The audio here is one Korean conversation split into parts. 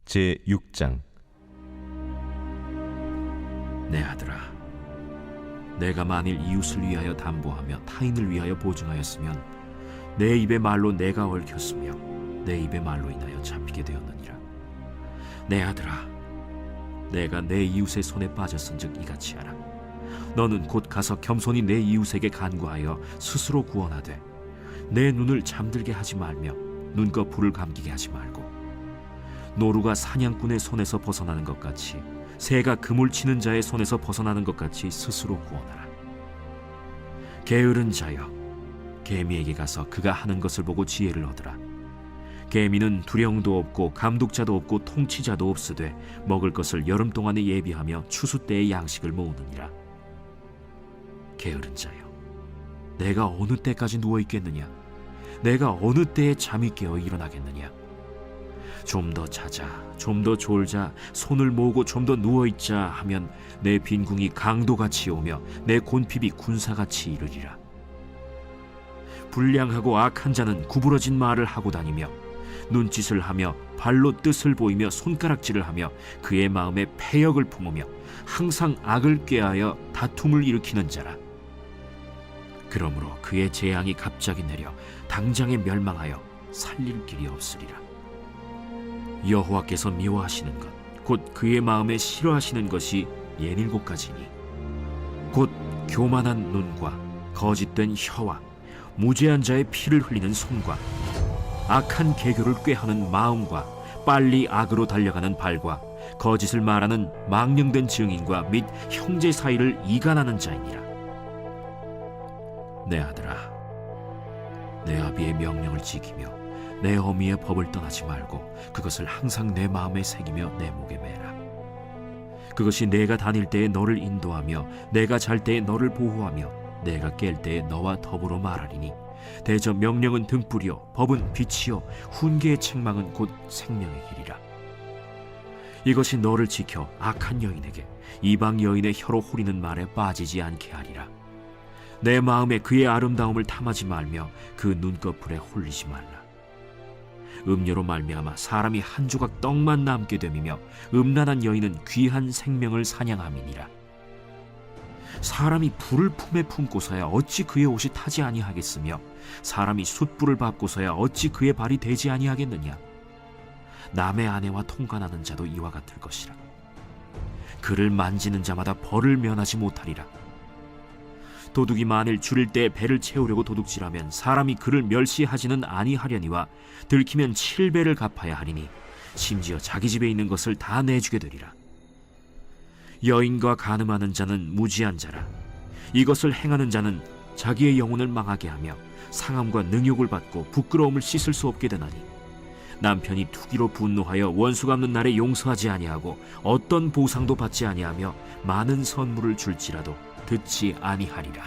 제6장. 내 아들아, 내가 만일 이웃을 위하여 담보하며 타인을 위하여 보증하였으면 내 입의 말로 내가 얽혔으며 내 입의 말로 인하여 잡히게 되었느니라. 내 아들아, 내가 내 이웃의 손에 빠졌은즉 이같이 하라. 너는 곧 가서 겸손히 내 이웃에게 간구하여 스스로 구원하되 내 눈을 잠들게 하지 말며 눈꺼 불을 감기게 하지 말고, 노루가 사냥꾼의 손에서 벗어나는 것 같이 새가 그물 치는 자의 손에서 벗어나는 것 같이 스스로 구원하라. 게으른 자여, 개미에게 가서 그가 하는 것을 보고 지혜를 얻으라. 개미는 두령도 없고 감독자도 없고 통치자도 없으되 먹을 것을 여름 동안에 예비하며 추수 때의 양식을 모으느니라. 게으른 자여, 내가 어느 때까지 누워 있겠느냐? 내가 어느 때에 잠이 깨어 일어나겠느냐? 좀 더 자자, 좀 더 졸자, 손을 모으고 좀 더 누워있자 하면 내 빈궁이 강도같이 오며 내 곤핍이 군사같이 이르리라. 불량하고 악한 자는 구부러진 말을 하고 다니며 눈짓을 하며 발로 뜻을 보이며 손가락질을 하며 그의 마음에 패역을 품으며 항상 악을 꾀하여 다툼을 일으키는 자라. 그러므로 그의 재앙이 갑자기 내려 당장에 멸망하여 살릴 길이 없으리라. 여호와께서 미워하시는 것, 곧 그의 마음에 싫어하시는 것이 67가지니 곧 교만한 눈과 거짓된 혀와 무죄한 자의 피를 흘리는 손과 악한 계교를 꾀하는 마음과 빨리 악으로 달려가는 발과 거짓을 말하는 망령된 증인과 및 형제 사이를 이간하는 자이니라. 내 아들아, 내 아비의 명령을 지키며 내 어미의 법을 떠나지 말고 그것을 항상 내 마음에 새기며 내 목에 매라. 그것이 내가 다닐 때에 너를 인도하며 내가 잘 때에 너를 보호하며 내가 깰 때에 너와 더불어 말하리니, 대저 명령은 등불이요 법은 빛이요 훈계의 책망은 곧 생명의 길이라. 이것이 너를 지켜 악한 여인에게 이방 여인의 혀로 후리는 말에 빠지지 않게 하리라. 내 마음에 그의 아름다움을 탐하지 말며 그 눈꺼풀에 홀리지 말라. 음료로 말미암아 사람이 한 조각 떡만 남게 됨이며 음란한 여인은 귀한 생명을 사냥함이니라. 사람이 불을 품에 품고서야 어찌 그의 옷이 타지 아니하겠으며 사람이 숯불을 밟고서야 어찌 그의 발이 되지 아니하겠느냐. 남의 아내와 통관하는 자도 이와 같을 것이라. 그를 만지는 자마다 벌을 면하지 못하리라. 도둑이 만일 줄일 때 배를 채우려고 도둑질하면 사람이 그를 멸시하지는 아니하려니와 들키면 7배를 갚아야 하리니 심지어 자기 집에 있는 것을 다 내주게 되리라. 여인과 간음하는 자는 무지한 자라. 이것을 행하는 자는 자기의 영혼을 망하게 하며 상함과 능욕을 받고 부끄러움을 씻을 수 없게 되나니, 남편이 투기로 분노하여 원수 갚는 날에 용서하지 아니하고 어떤 보상도 받지 아니하며 많은 선물을 줄지라도 듣지 아니하리라.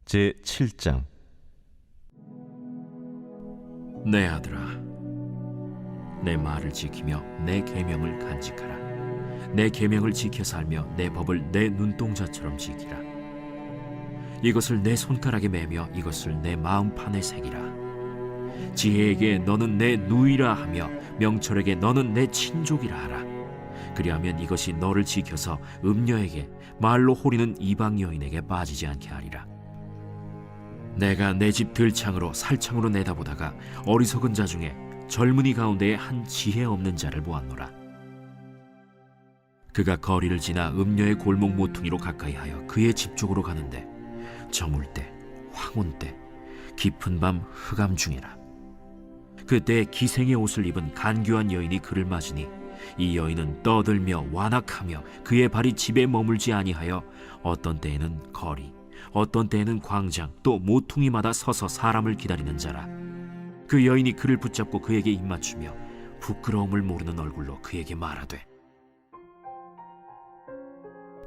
제7장. 내 아들아, 내 말을 지키며 내 계명을 간직하라. 내 계명을 지켜 살며 내 법을 내 눈동자처럼 지키라. 이것을 내 손가락에 매며 이것을 내 마음판에 새기라. 지혜에게 너는 내 누이라 하며 명철에게 너는 내 친족이라 하라. 그리하면 이것이 너를 지켜서 음녀에게 말로 호리는 이방 여인에게 빠지지 않게 하리라. 내가 내 집 들창으로 살창으로 내다보다가 어리석은 자 중에 젊은이 가운데에 한 지혜 없는 자를 보았노라. 그가 거리를 지나 음녀의 골목 모퉁이로 가까이하여 그의 집 쪽으로 가는데 저물 때, 황혼 때, 깊은 밤 흑암 중에라. 그때 기생의 옷을 입은 간교한 여인이 그를 맞으니 이 여인은 떠들며 완악하며 그의 발이 집에 머물지 아니하여 어떤 때에는 거리, 어떤 때에는 광장, 또 모퉁이마다 서서 사람을 기다리는 자라. 그 여인이 그를 붙잡고 그에게 입맞추며 부끄러움을 모르는 얼굴로 그에게 말하되,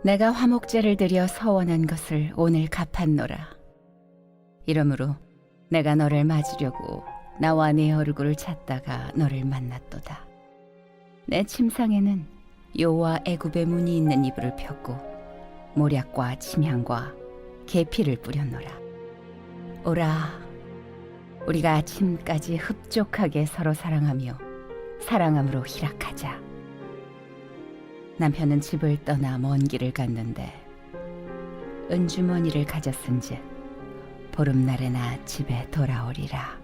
내가 화목제를 드려 서원한 것을 오늘 갚았노라. 이러므로 내가 너를 맞으려고 나와 네 얼굴을 찾다가 너를 만났도다. 내 침상에는 요와 애굽의 문이 있는 이불을 폈고 모략과 침향과 계피를 뿌렸노라. 오라, 우리가 아침까지 흡족하게 서로 사랑하며 사랑함으로 희락하자. 남편은 집을 떠나 먼 길을 갔는데 은주머니를 가졌은즉 보름날에나 집에 돌아오리라.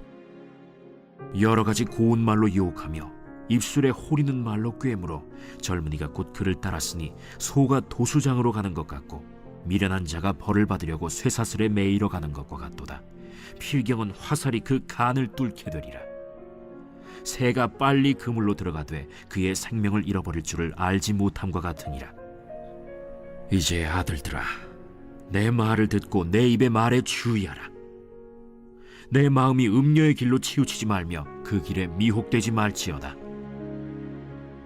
여러 가지 고운 말로 유혹하며 입술에 호리는 말로 꿰물어 젊은이가 곧 그를 따랐으니 소가 도수장으로 가는 것 같고 미련한 자가 벌을 받으려고 쇠사슬에 매이러 가는 것과 같도다. 필경은 화살이 그 간을 뚫게 되리라. 새가 빨리 그물로 들어가되 그의 생명을 잃어버릴 줄을 알지 못함과 같으니라. 이제 아들들아, 내 말을 듣고 내 입의 말에 주의하라. 내 마음이 음녀의 길로 치우치지 말며 그 길에 미혹되지 말지어다.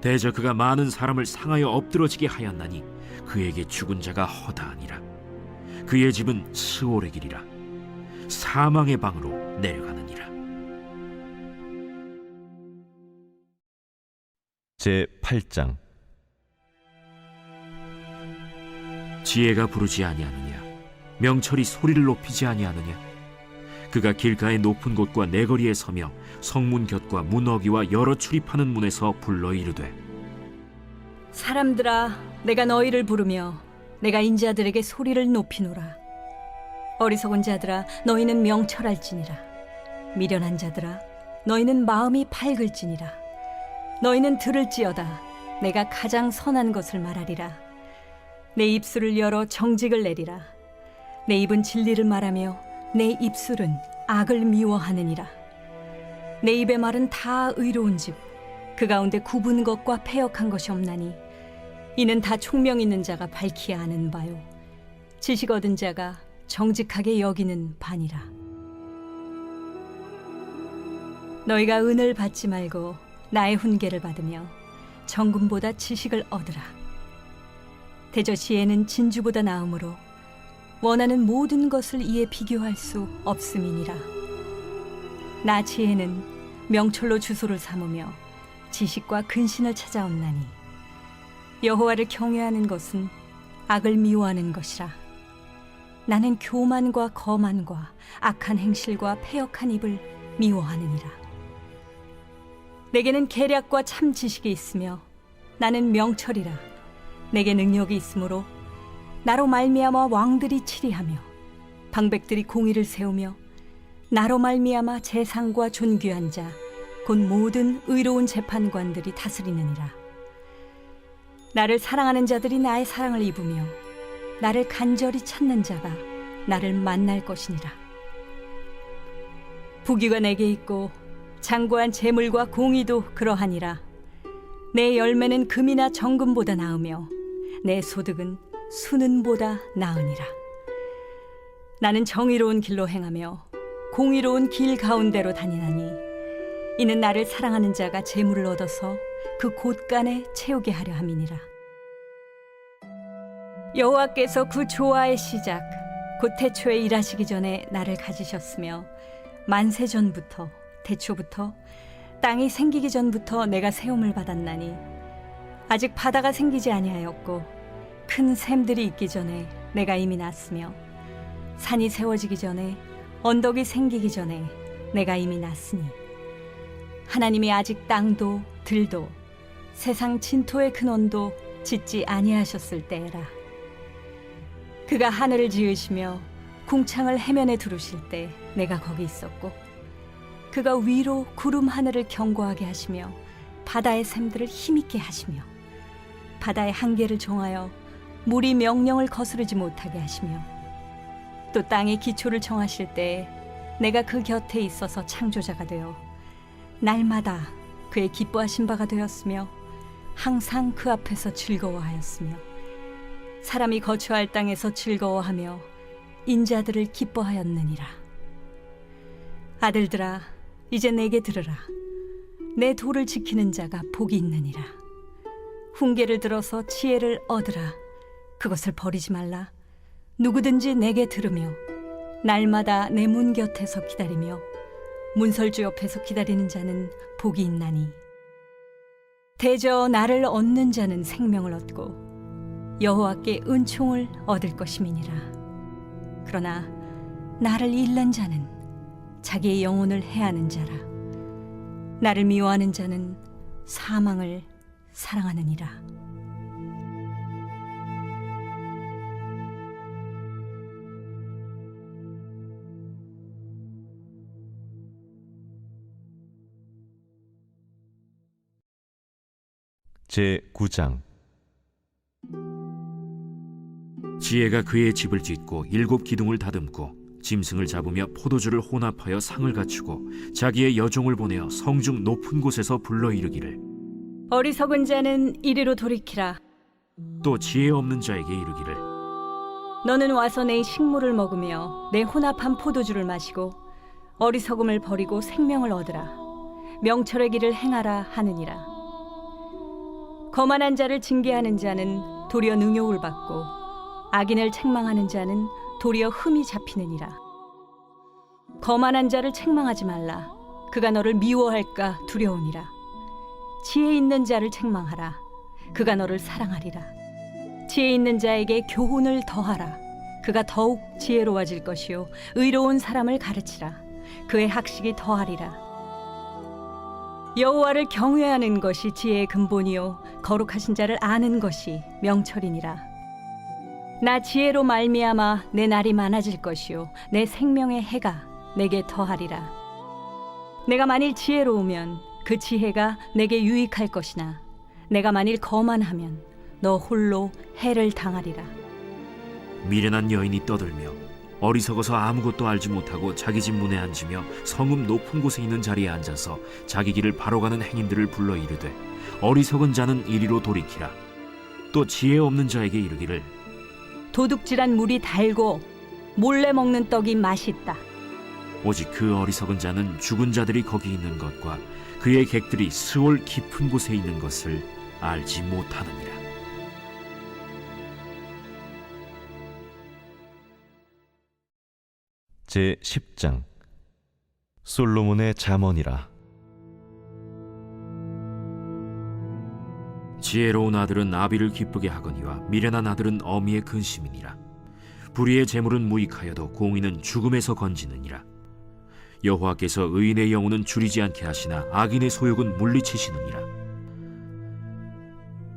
대저 그가 많은 사람을 상하여 엎드러지게 하였나니 그에게 죽은 자가 허다하니라. 그의 집은 스올의 길이라. 사망의 방으로 내려가느니라. 제 8장. 지혜가 부르지 아니하느냐? 명철이 소리를 높이지 아니하느냐? 그가 길가의 높은 곳과 내거리에 서며 성문 곁과 문어기와 여러 출입하는 문에서 불러 이르되, 사람들아, 내가 너희를 부르며 내가 인자들에게 소리를 높이노라. 어리석은 자들아, 너희는 명철할지니라. 미련한 자들아, 너희는 마음이 밝을지니라. 너희는 들을지어다. 내가 가장 선한 것을 말하리라. 내 입술을 열어 정직을 내리라. 내 입은 진리를 말하며 내 입술은 악을 미워하느니라. 내 입의 말은 다 의로운즉 그 가운데 굽은 것과 패역한 것이 없나니 이는 다 총명 있는 자가 밝히야 아는 바요 지식 얻은 자가 정직하게 여기는 바니라. 너희가 은을 받지 말고 나의 훈계를 받으며 정금보다 지식을 얻으라. 대저 지혜는 진주보다 나음으로 원하는 모든 것을 이에 비교할 수 없음이니라. 나 지혜는 명철로 주소를 삼으며 지식과 근신을 찾아온나니 여호와를 경외하는 것은 악을 미워하는 것이라. 나는 교만과 거만과 악한 행실과 패역한 입을 미워하느니라. 내게는 계략과 참 지식이 있으며 나는 명철이라. 내게 능력이 있으므로 나로 말미암아 왕들이 치리하며 방백들이 공의를 세우며 나로 말미암아 재상과 존귀한 자 곧 모든 의로운 재판관들이 다스리느니라. 나를 사랑하는 자들이 나의 사랑을 입으며 나를 간절히 찾는 자가 나를 만날 것이니라. 부귀가 내게 있고 장구한 재물과 공의도 그러하니라. 내 열매는 금이나 정금보다 나으며 내 소득은 수는보다 나으니라. 나는 정의로운 길로 행하며 공의로운 길 가운데로 다니나니 이는 나를 사랑하는 자가 재물을 얻어서 그 곳간에 채우게 하려 함이니라. 여호와께서 그 조화의 시작 곧 태초에 일하시기 전에 나를 가지셨으며 만세 전부터 태초부터 땅이 생기기 전부터 내가 세움을 받았나니 아직 바다가 생기지 아니하였고 큰 샘들이 있기 전에 내가 이미 났으며 산이 세워지기 전에 언덕이 생기기 전에 내가 이미 났으니 하나님이 아직 땅도 들도 세상 진토의 근원도 짓지 아니하셨을 때라. 그가 하늘을 지으시며 궁창을 해면에 두르실 때 내가 거기 있었고 그가 위로 구름 하늘을 견고하게 하시며 바다의 샘들을 힘있게 하시며 바다의 한계를 정하여 물이 명령을 거스르지 못하게 하시며 또 땅의 기초를 정하실 때에 내가 그 곁에 있어서 창조자가 되어 날마다 그의 기뻐하신 바가 되었으며 항상 그 앞에서 즐거워하였으며 사람이 거처할 땅에서 즐거워하며 인자들을 기뻐하였느니라. 아들들아, 이제 내게 들으라. 내 도를 지키는 자가 복이 있느니라. 훈계를 들어서 지혜를 얻으라. 그것을 버리지 말라. 누구든지 내게 들으며 날마다 내 문 곁에서 기다리며 문설주 옆에서 기다리는 자는 복이 있나니 대저 나를 얻는 자는 생명을 얻고 여호와께 은총을 얻을 것임이니라. 그러나 나를 잃는 자는 자기의 영혼을 해하는 자라. 나를 미워하는 자는 사망을 사랑하느니라. 제 9장. 지혜가 그의 집을 짓고 7 기둥을 다듬고 짐승을 잡으며 포도주를 혼합하여 상을 갖추고 자기의 여종을 보내어 성중 높은 곳에서 불러 이르기를, 어리석은 자는 이리로 돌이키라. 또 지혜 없는 자에게 이르기를, 너는 와서 내 식물을 먹으며 내 혼합한 포도주를 마시고 어리석음을 버리고 생명을 얻으라. 명철의 길을 행하라 하느니라. 거만한 자를 징계하는 자는 도리어 능욕을 받고 악인을 책망하는 자는 도리어 흠이 잡히느니라. 거만한 자를 책망하지 말라. 그가 너를 미워할까 두려우니라. 지혜 있는 자를 책망하라. 그가 너를 사랑하리라. 지혜 있는 자에게 교훈을 더하라. 그가 더욱 지혜로워질 것이요 의로운 사람을 가르치라. 그의 학식이 더하리라. 여호와를 경외하는 것이 지혜의 근본이요 거룩하신 자를 아는 것이 명철이니라. 나 지혜로 말미암아 내 날이 많아질 것이요 내 생명의 해가 내게 더하리라. 내가 만일 지혜로우면 그 지혜가 내게 유익할 것이나 내가 만일 거만하면 너 홀로 해를 당하리라. 미련한 여인이 떠들며 어리석어서 아무것도 알지 못하고 자기 집 문에 앉으며 성읍 높은 곳에 있는 자리에 앉아서 자기 길을 바로 가는 행인들을 불러 이르되, 어리석은 자는 이리로 돌이키라. 또 지혜 없는 자에게 이르기를, 도둑질한 물이 달고 몰래 먹는 떡이 맛있다. 오직 그 어리석은 자는 죽은 자들이 거기 있는 것과 그의 객들이 스올 깊은 곳에 있는 것을 알지 못하느니라. 제 10장. 솔로몬의 잠언이라. 지혜로운 아들은 아비를 기쁘게 하거니와 미련한 아들은 어미의 근심이니라. 불의의 재물은 무익하여도 공의는 죽음에서 건지느니라. 여호와께서 의인의 영혼은 줄이지 않게 하시나 악인의 소욕은 물리치시느니라.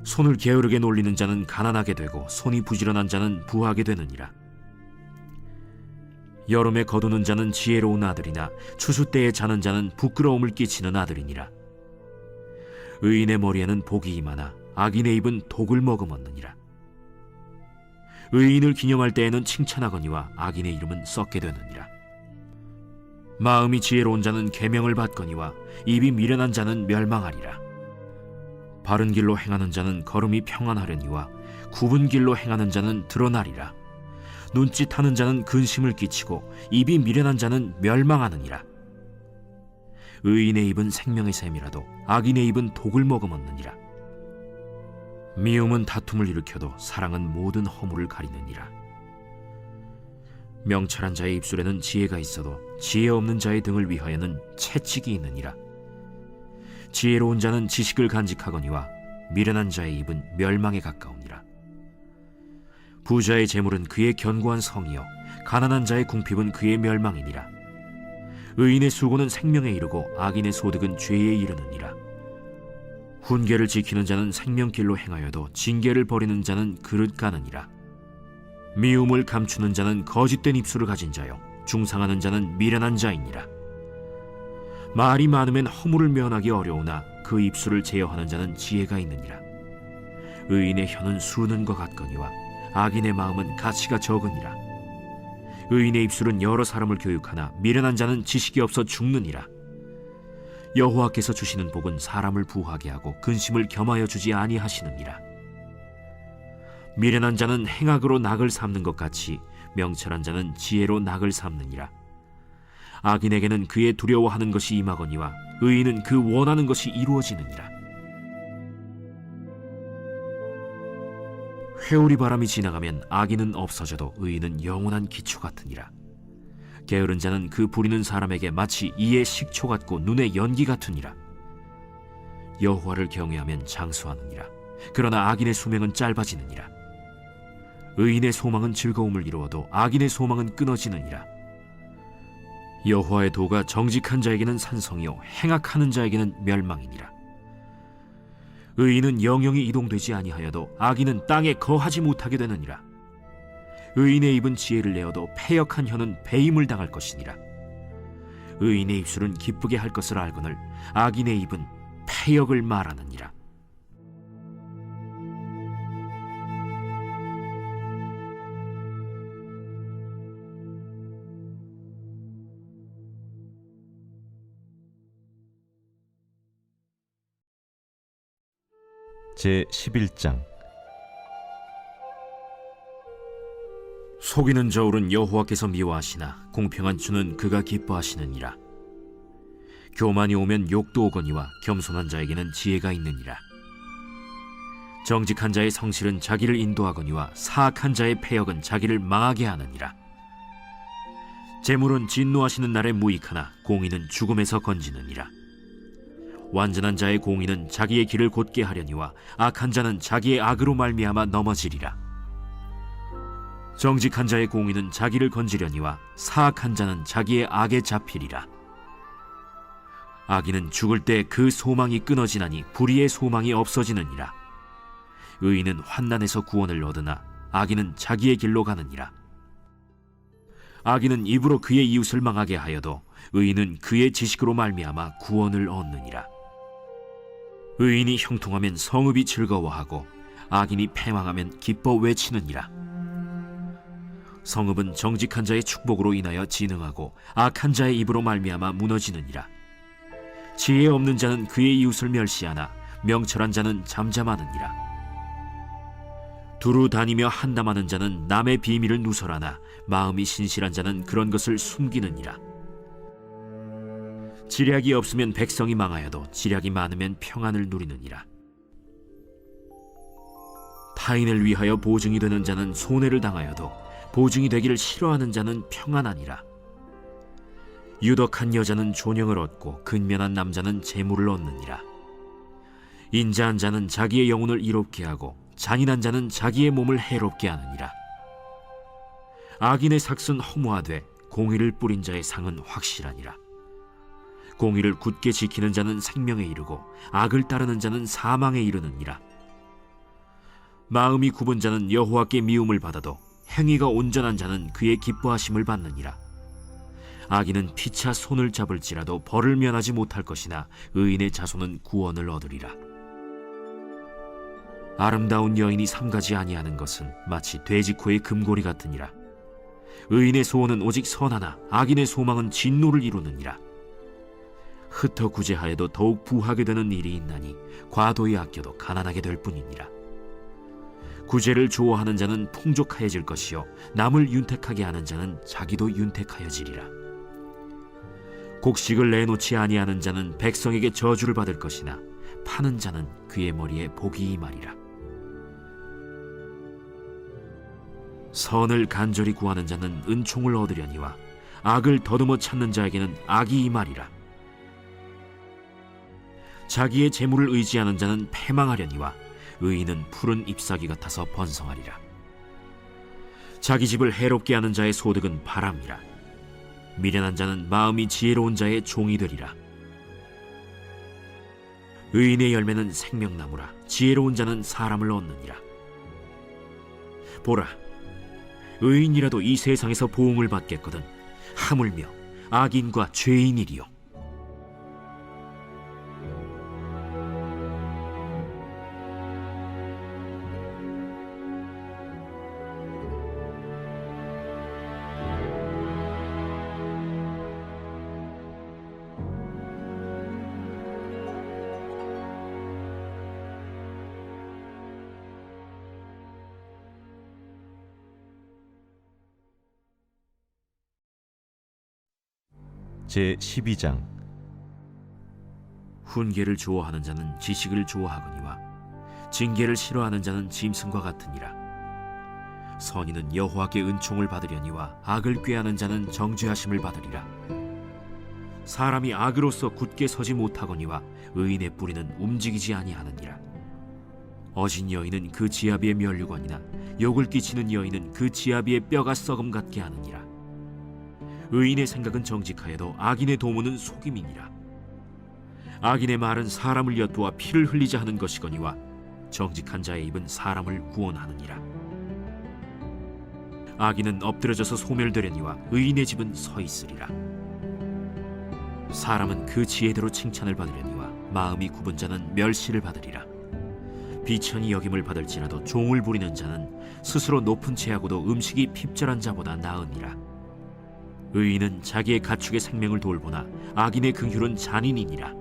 손을 게으르게 놀리는 자는 가난하게 되고 손이 부지런한 자는 부하게 되느니라. 여름에 거두는 자는 지혜로운 아들이나 추수 때에 자는 자는 부끄러움을 끼치는 아들이니라. 의인의 머리에는 복이 임하나 악인의 입은 독을 머금었느니라. 의인을 기념할 때에는 칭찬하거니와 악인의 이름은 썩게 되느니라. 마음이 지혜로운 자는 계명을 받거니와 입이 미련한 자는 멸망하리라. 바른 길로 행하는 자는 걸음이 평안하려니와 굽은 길로 행하는 자는 드러나리라. 눈짓하는 자는 근심을 끼치고 입이 미련한 자는 멸망하느니라. 의인의 입은 생명의 샘이라도 악인의 입은 독을 머금었느니라. 미움은 다툼을 일으켜도 사랑은 모든 허물을 가리느니라. 명철한 자의 입술에는 지혜가 있어도 지혜 없는 자의 등을 위하여는 채찍이 있느니라. 지혜로운 자는 지식을 간직하거니와 미련한 자의 입은 멸망에 가까우니라. 부자의 재물은 그의 견고한 성이요 가난한 자의 궁핍은 그의 멸망이니라. 의인의 수고는 생명에 이르고 악인의 소득은 죄에 이르느니라. 훈계를 지키는 자는 생명길로 행하여도 징계를 버리는 자는 그릇 가느니라. 미움을 감추는 자는 거짓된 입술을 가진 자요 중상하는 자는 미련한 자이니라. 말이 많으면 허물을 면하기 어려우나 그 입술을 제어하는 자는 지혜가 있느니라. 의인의 혀는 수는과 같거니와 악인의 마음은 가치가 적으니라. 의인의 입술은 여러 사람을 교육하나 미련한 자는 지식이 없어 죽느니라. 여호와께서 주시는 복은 사람을 부하게 하고 근심을 겸하여 주지 아니하시느니라. 미련한 자는 행악으로 낙을 삼는 것 같이 명철한 자는 지혜로 낙을 삼느니라. 악인에게는 그의 두려워하는 것이 임하거니와 의인은 그 원하는 것이 이루어지느니라. 회오리 바람이 지나가면 악인은 없어져도 의인은 영원한 기초 같으니라. 게으른 자는 그 부리는 사람에게 마치 이의 식초 같고 눈의 연기 같으니라. 여호와를 경외하면 장수하느니라. 그러나 악인의 수명은 짧아지느니라. 의인의 소망은 즐거움을 이루어도 악인의 소망은 끊어지느니라. 여호와의 도가 정직한 자에게는 산성이요 행악하는 자에게는 멸망이니라. 의인은 영영이 이동되지 아니하여도 악인은 땅에 거하지 못하게 되느니라. 의인의 입은 지혜를 내어도 패역한 혀는 배임을 당할 것이니라. 의인의 입술은 기쁘게 할 것을 알거늘 악인의 입은 패역을 말하느니라. 제 11장. 속이는 저울은 여호와께서 미워하시나 공평한 주는 그가 기뻐하시느니라. 교만이 오면 욕도 오거니와 겸손한 자에게는 지혜가 있느니라. 정직한 자의 성실은 자기를 인도하거니와 사악한 자의 패역은 자기를 망하게 하느니라. 재물은 진노하시는 날에 무익하나 공의는 죽음에서 건지느니라. 완전한 자의 공의는 자기의 길을 곧게 하려니와 악한 자는 자기의 악으로 말미암아 넘어지리라. 정직한 자의 공의는 자기를 건지려니와 사악한 자는 자기의 악에 잡히리라. 악인은 죽을 때 그 소망이 끊어지나니 불의의 소망이 없어지느니라. 의인은 환난에서 구원을 얻으나 악인은 자기의 길로 가느니라. 악인은 입으로 그의 이웃을 망하게 하여도 의인은 그의 지식으로 말미암아 구원을 얻느니라. 의인이 형통하면 성읍이 즐거워하고 악인이 패망하면 기뻐 외치느니라. 성읍은 정직한 자의 축복으로 인하여 진흥하고 악한 자의 입으로 말미암아 무너지느니라. 지혜 없는 자는 그의 이웃을 멸시하나 명철한 자는 잠잠하느니라. 두루 다니며 한담하는 자는 남의 비밀을 누설하나 마음이 신실한 자는 그런 것을 숨기느니라. 지략이 없으면 백성이 망하여도 지략이 많으면 평안을 누리느니라. 타인을 위하여 보증이 되는 자는 손해를 당하여도 보증이 되기를 싫어하는 자는 평안하니라. 유덕한 여자는 존영을 얻고 근면한 남자는 재물을 얻느니라. 인자한 자는 자기의 영혼을 이롭게 하고 잔인한 자는 자기의 몸을 해롭게 하느니라. 악인의 삭은 허무하되 공의를 뿌린 자의 상은 확실하니라. 공의를 굳게 지키는 자는 생명에 이르고 악을 따르는 자는 사망에 이르느니라. 마음이 굽은 자는 여호와께 미움을 받아도 행위가 온전한 자는 그의 기뻐하심을 받느니라. 악인은 피차 손을 잡을지라도 벌을 면하지 못할 것이나 의인의 자손은 구원을 얻으리라. 아름다운 여인이 삼가지 아니하는 것은 마치 돼지코의 금고리 같으니라. 의인의 소원은 오직 선하나 악인의 소망은 진노를 이루느니라. 흩어 구제하여도 더욱 부하게 되는 일이 있나니 과도히 아껴도 가난하게 될 뿐이니라. 구제를 좋아하는 자는 풍족하여질 것이요 남을 윤택하게 하는 자는 자기도 윤택하여지리라. 곡식을 내놓지 아니하는 자는 백성에게 저주를 받을 것이나 파는 자는 그의 머리에 복이 임하리라. 선을 간절히 구하는 자는 은총을 얻으려니와 악을 더듬어 찾는 자에게는 악이 임하리라. 자기의 재물을 의지하는 자는 패망하려니와 의인은 푸른 잎사귀 같아서 번성하리라. 자기 집을 해롭게 하는 자의 소득은 바람이라. 미련한 자는 마음이 지혜로운 자의 종이 되리라. 의인의 열매는 생명나무라. 지혜로운 자는 사람을 얻느니라. 보라, 의인이라도 이 세상에서 보응을 받겠거든 하물며 악인과 죄인이리요. 제 12장. 훈계를 좋아하는 자는 지식을 좋아하거니와 징계를 싫어하는 자는 짐승과 같으니라. 선인은 여호와께 은총을 받으려니와 악을 꾀하는 자는 정죄하심을 받으리라. 사람이 악으로서 굳게 서지 못하거니와 의인의 뿌리는 움직이지 아니하느니라. 어진 여인은 그 지아비의 면류관이나 욕을 끼치는 여인은 그 지아비의 뼈가 썩음 같게 하느니라. 의인의 생각은 정직하여도 악인의 도모는 속임이니라. 악인의 말은 사람을 엿보아 피를 흘리자 하는 것이거니와 정직한 자의 입은 사람을 구원하느니라. 악인은 엎드려져서 소멸되려니와 의인의 집은 서 있으리라. 사람은 그 지혜대로 칭찬을 받으려니와 마음이 굽은 자는 멸시를 받으리라. 비천히 여김을 받을지라도 종을 부리는 자는 스스로 높은 채하고도 음식이 핍절한 자보다 나으니라. 의인은 자기의 가축의 생명을 돌보나 악인의 긍휼은 잔인이니라.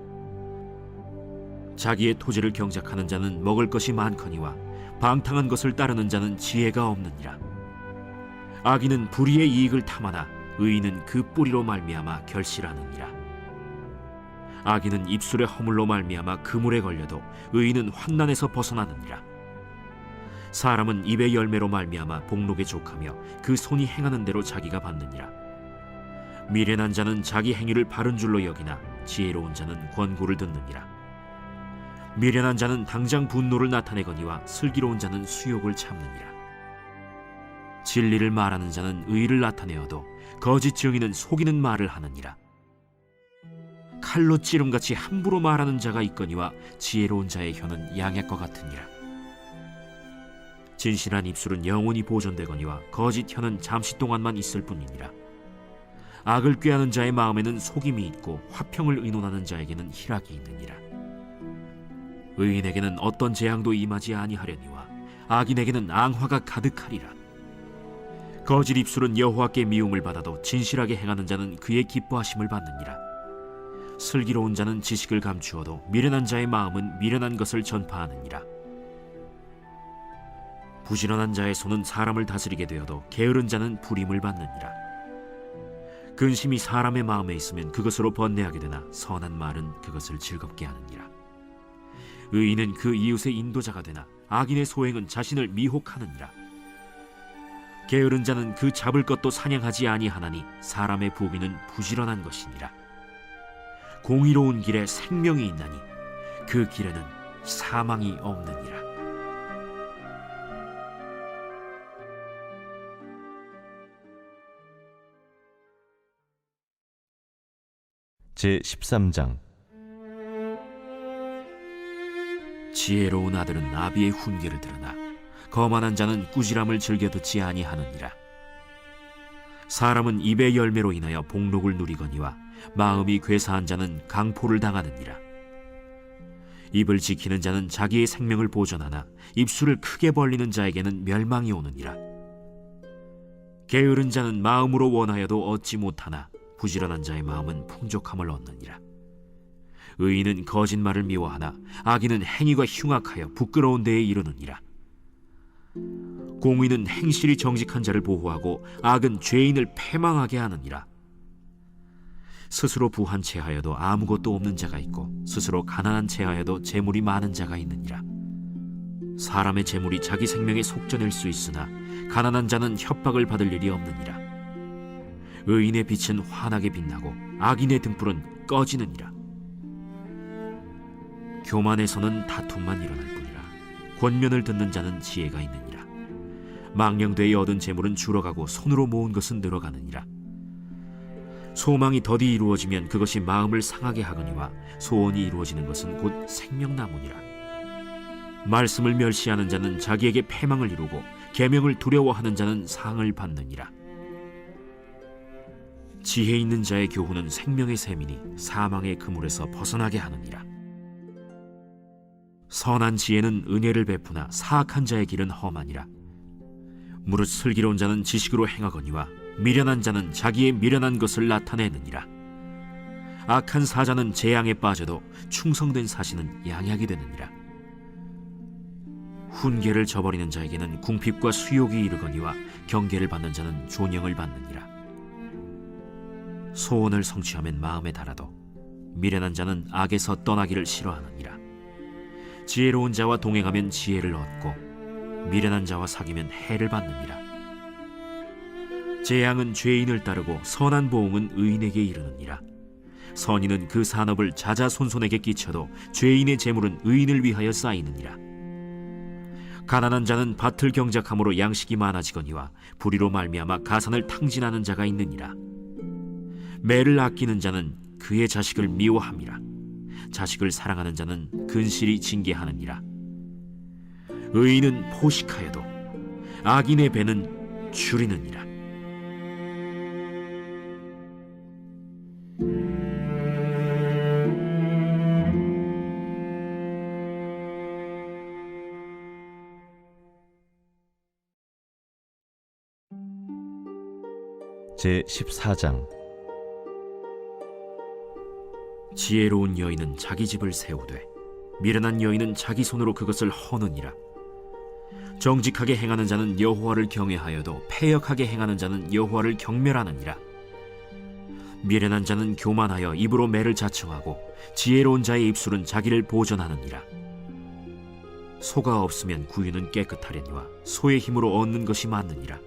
자기의 토지를 경작하는 자는 먹을 것이 많거니와 방탕한 것을 따르는 자는 지혜가 없느니라. 악인은 불의의 이익을 탐하나 의인은 그 뿌리로 말미암아 결실하느니라. 악인은 입술의 허물로 말미암아 그물에 걸려도 의인은 환난에서 벗어나느니라. 사람은 입의 열매로 말미암아 복록에 족하며 그 손이 행하는 대로 자기가 받느니라. 미련한 자는 자기 행위를 바른 줄로 여기나 지혜로운 자는 권고를 듣느니라. 미련한 자는 당장 분노를 나타내거니와 슬기로운 자는 수욕을 참느니라. 진리를 말하는 자는 의를 나타내어도 거짓 증인은 속이는 말을 하느니라. 칼로 찌름같이 함부로 말하는 자가 있거니와 지혜로운 자의 혀는 양약과 같으니라. 진실한 입술은 영원히 보존되거니와 거짓 혀는 잠시 동안만 있을 뿐이니라. 악을 꾀하는 자의 마음에는 속임이 있고 화평을 의논하는 자에게는 희락이 있느니라. 의인에게는 어떤 재앙도 임하지 아니하려니와 악인에게는 앙화가 가득하리라. 거짓 입술은 여호와께 미움을 받아도 진실하게 행하는 자는 그의 기뻐하심을 받느니라. 슬기로운 자는 지식을 감추어도 미련한 자의 마음은 미련한 것을 전파하느니라. 부지런한 자의 손은 사람을 다스리게 되어도 게으른 자는 불임을 받느니라. 근심이 사람의 마음에 있으면 그것으로 번뇌하게 되나 선한 말은 그것을 즐겁게 하느니라. 의인은 그 이웃의 인도자가 되나 악인의 소행은 자신을 미혹하느니라. 게으른 자는 그 잡을 것도 사냥하지 아니하나니 사람의 부귀는 부지런한 것이니라. 공의로운 길에 생명이 있나니 그 길에는 사망이 없느니라. 제13장. 지혜로운 아들은 나비의 훈계를 들으나 거만한 자는 꾸지람을 즐겨 듣지 아니하느니라. 사람은 입의 열매로 인하여 복록을 누리거니와 마음이 괴사한 자는 강포를 당하느니라. 입을 지키는 자는 자기의 생명을 보존하나 입술을 크게 벌리는 자에게는 멸망이 오느니라. 게으른 자는 마음으로 원하여도 얻지 못하나 부지런한 자의 마음은 풍족함을 얻느니라. 의인은 거짓말을 미워하나 악인은 행위가 흉악하여 부끄러운 데에 이르느니라. 공의는 행실이 정직한 자를 보호하고 악은 죄인을 패망하게 하느니라. 스스로 부한 채하여도 아무것도 없는 자가 있고 스스로 가난한 채하여도 재물이 많은 자가 있느니라. 사람의 재물이 자기 생명에 속전일 수 있으나 가난한 자는 협박을 받을 일이 없느니라. 의인의 빛은 환하게 빛나고 악인의 등불은 꺼지느니라. 교만에서는 다툼만 일어날 뿐이라. 권면을 듣는 자는 지혜가 있느니라. 망령되이 얻은 재물은 줄어가고 손으로 모은 것은 늘어가느니라. 소망이 더디 이루어지면 그것이 마음을 상하게 하거니와 소원이 이루어지는 것은 곧 생명나무니라. 말씀을 멸시하는 자는 자기에게 패망을 이루고 계명을 두려워하는 자는 상을 받느니라. 지혜 있는 자의 교훈은 생명의 샘이니 사망의 그물에서 벗어나게 하느니라. 선한 지혜는 은혜를 베푸나 사악한 자의 길은 험하니라. 무릇 슬기로운 자는 지식으로 행하거니와 미련한 자는 자기의 미련한 것을 나타내느니라. 악한 사자는 재앙에 빠져도 충성된 사신은 양약이 되느니라. 훈계를 저버리는 자에게는 궁핍과 수욕이 이르거니와 경계를 받는 자는 존영을 받느니라. 소원을 성취하면 마음에 달아도 미련한 자는 악에서 떠나기를 싫어하느니라. 지혜로운 자와 동행하면 지혜를 얻고 미련한 자와 사귀면 해를 받느니라. 재앙은 죄인을 따르고 선한 보응은 의인에게 이르느니라. 선인은 그 산업을 자자손손에게 끼쳐도 죄인의 재물은 의인을 위하여 쌓이느니라. 가난한 자는 밭을 경작함으로 양식이 많아지거니와 불의로 말미암아 가산을 탕진하는 자가 있느니라. 매를 아끼는 자는 그의 자식을 미워함이라. 자식을 사랑하는 자는 근실이 징계하느니라. 의인은 포식하여도 악인의 배는 줄이느니라. 제 14장. 지혜로운 여인은 자기 집을 세우되 미련한 여인은 자기 손으로 그것을 허느니라. 정직하게 행하는 자는 여호와를 경외하여도 패역하게 행하는 자는 여호와를 경멸하느니라. 미련한 자는 교만하여 입으로 매를 자청하고 지혜로운 자의 입술은 자기를 보전하느니라. 소가 없으면 구유는 깨끗하려니와 소의 힘으로 얻는 것이 많느니라.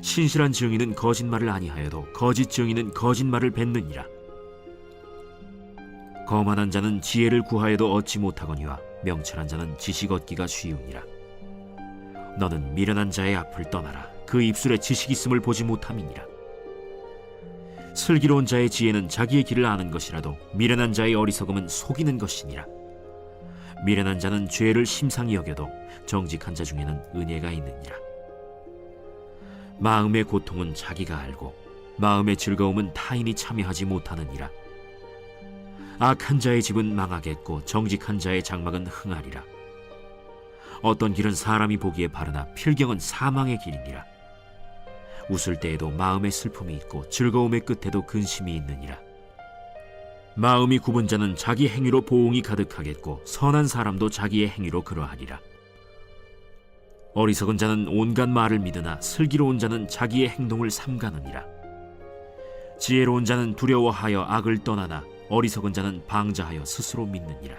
신실한 증인은 거짓말을 아니하여도 거짓 증인은 거짓말을 뱉느니라. 거만한 자는 지혜를 구하여도 얻지 못하거니와 명철한 자는 지식 얻기가 쉬우니라. 너는 미련한 자의 앞을 떠나라. 그 입술에 지식 있음을 보지 못함이니라. 슬기로운 자의 지혜는 자기의 길을 아는 것이라도 미련한 자의 어리석음은 속이는 것이니라. 미련한 자는 죄를 심상히 여겨도 정직한 자 중에는 은혜가 있느니라. 마음의 고통은 자기가 알고 마음의 즐거움은 타인이 참여하지 못하느니라. 악한 자의 집은 망하겠고 정직한 자의 장막은 흥하리라. 어떤 길은 사람이 보기에 바르나 필경은 사망의 길이니라. 웃을 때에도 마음의 슬픔이 있고 즐거움의 끝에도 근심이 있느니라. 마음이 굽은 자는 자기 행위로 보응이 가득하겠고 선한 사람도 자기의 행위로 그러하리라. 어리석은 자는 온갖 말을 믿으나 슬기로운 자는 자기의 행동을 삼가느니라. 지혜로운 자는 두려워하여 악을 떠나나 어리석은 자는 방자하여 스스로 믿느니라.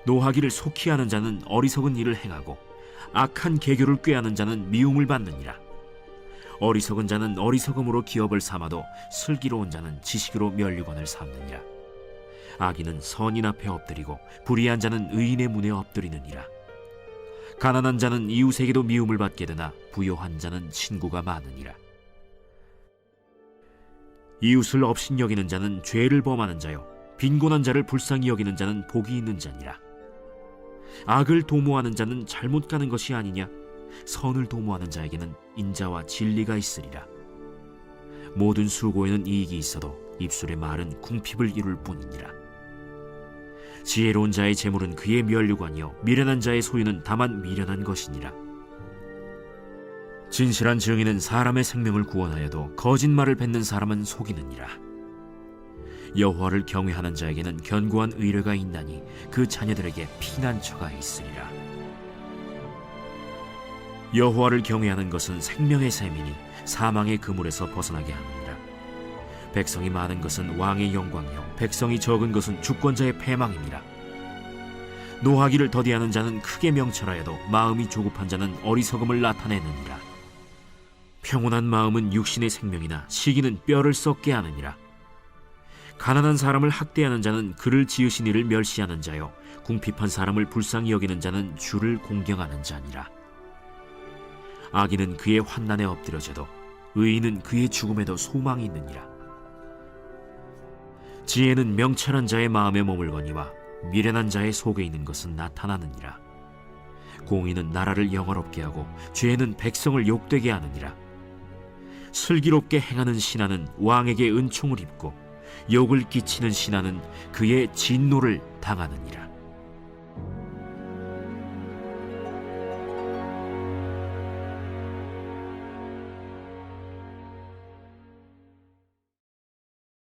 노하기를 속히 하는 자는 어리석은 일을 행하고 악한 계교를 꾀하는 자는 미움을 받느니라. 어리석은 자는 어리석음으로 기업을 삼아도 슬기로운 자는 지식으로 면류관을 삼느니라. 악인은 선인 앞에 엎드리고 불의한 자는 의인의 문에 엎드리느니라. 가난한 자는 이웃에게도 미움을 받게 되나 부요한 자는 친구가 많으니라. 이웃을 업신여기는 자는 죄를 범하는 자요 빈곤한 자를 불쌍히 여기는 자는 복이 있는 자니라. 악을 도모하는 자는 잘못 가는 것이 아니냐? 선을 도모하는 자에게는 인자와 진리가 있으리라. 모든 수고에는 이익이 있어도 입술의 말은 궁핍을 이룰 뿐이니라. 지혜로운 자의 재물은 그의 면류관이요 미련한 자의 소유는 다만 미련한 것이니라. 진실한 증인은 사람의 생명을 구원하여도 거짓말을 뱉는 사람은 속이느니라. 여호와를 경외하는 자에게는 견고한 의뢰가 있나니 그 자녀들에게 피난처가 있으리라. 여호와를 경외하는 것은 생명의 셈이니 사망의 그물에서 벗어나게 하느니라. 백성이 많은 것은 왕의 영광이요 백성이 적은 것은 주권자의 패망이니라. 노하기를 더디하는 자는 크게 명철하여도 마음이 조급한 자는 어리석음을 나타내느니라. 평온한 마음은 육신의 생명이나 시기는 뼈를 썩게 하느니라. 가난한 사람을 학대하는 자는 그를 지으신 이를 멸시하는 자요 궁핍한 사람을 불쌍히 여기는 자는 주를 공경하는 자니라. 악인은 그의 환난에 엎드려져도 의인은 그의 죽음에도 소망이 있느니라. 지혜는 명철한 자의 마음에 머물거니와 미련한 자의 속에 있는 것은 나타나느니라. 공의는 나라를 영화롭게 하고 죄는 백성을 욕되게 하느니라. 슬기롭게 행하는 신하는 왕에게 은총을 입고 욕을 끼치는 신하는 그의 진노를 당하느니라.